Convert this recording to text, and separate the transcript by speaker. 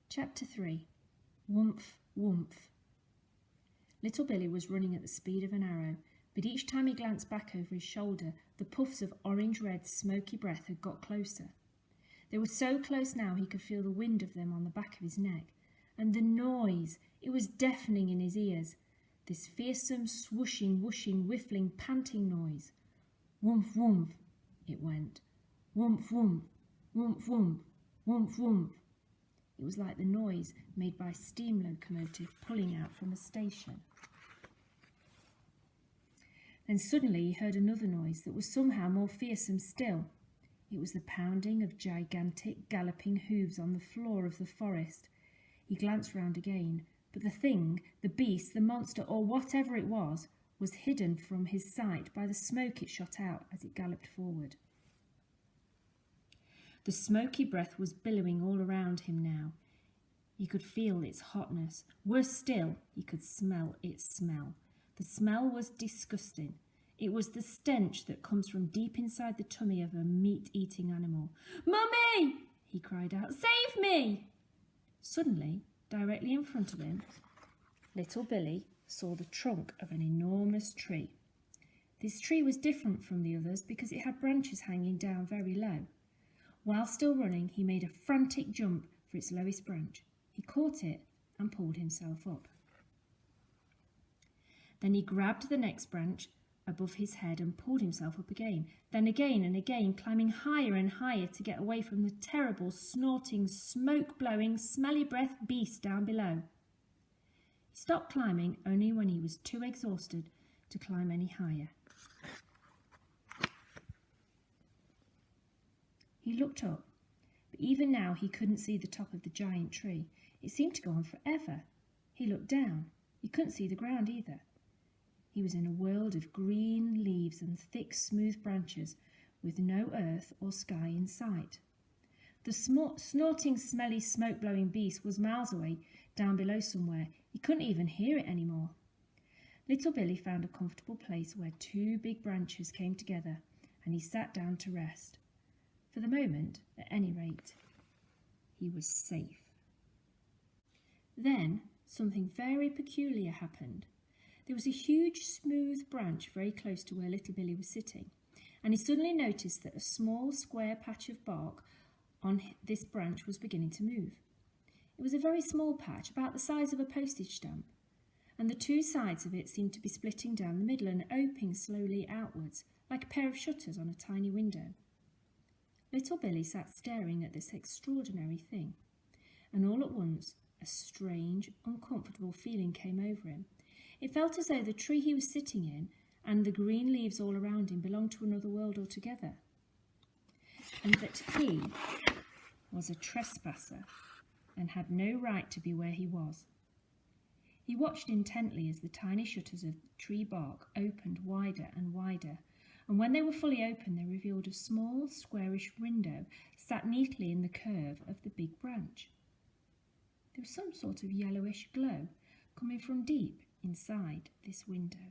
Speaker 1: Chapter 3. Woomph, woomph. Little Billy was running at the speed of an arrow, but each time he glanced back over his shoulder, the puffs of orange-red, smoky breath had got closer. They were so close now he could feel the wind of them on the back of his neck. And the noise! It was deafening in his ears. This fearsome, swooshing, whooshing, whiffling, panting noise. Woomph, woomph, it went. Woomph, woomph, woomph, woomph, woomph, woomph. It was like the noise made by a steam locomotive pulling out from a station. Then suddenly he heard another noise that was somehow more fearsome still. It was the pounding of gigantic, galloping hooves on the floor of the forest. He glanced round again, but the thing, the beast, the monster, or whatever it was hidden from his sight by the smoke it shot out as it galloped forward. The smoky breath was billowing all around him now. He could feel its hotness. Worse still, he could smell its smell. The smell was disgusting. It was the stench that comes from deep inside the tummy of a meat-eating animal. "Mummy!" he cried out. "Save me!" Suddenly, directly in front of him, Little Billy saw the trunk of an enormous tree. This tree was different from the others because it had branches hanging down very low. While still running, he made a frantic jump for its lowest branch. He caught it and pulled himself up. Then he grabbed the next branch above his head and pulled himself up again, then again and again, climbing higher and higher to get away from the terrible, snorting, smoke-blowing, smelly-breath beast down below. He stopped climbing only when he was too exhausted to climb any higher. He looked up, but even now he couldn't see the top of the giant tree. It seemed to go on forever. He looked down. He couldn't see the ground either. He was in a world of green leaves and thick, smooth branches, with no earth or sky in sight. The snorting, smelly, smoke-blowing beast was miles away, down below somewhere. He couldn't even hear it anymore. Little Billy found a comfortable place where two big branches came together, and he sat down to rest. For the moment, at any rate, he was safe. Then something very peculiar happened. There was a huge, smooth branch very close to where Little Billy was sitting, and he suddenly noticed that a small, square patch of bark on this branch was beginning to move. It was a very small patch, about the size of a postage stamp, and the two sides of it seemed to be splitting down the middle and opening slowly outwards, like a pair of shutters on a tiny window. Little Billy sat staring at this extraordinary thing, and all at once a strange, uncomfortable feeling came over him. It felt as though the tree he was sitting in and the green leaves all around him belonged to another world altogether, and that he was a trespasser and had no right to be where he was. He watched intently as the tiny shutters of tree bark opened wider and wider, and when they were fully open, they revealed a small, squarish window sat neatly in the curve of the big branch. There was some sort of yellowish glow coming from deep inside this window.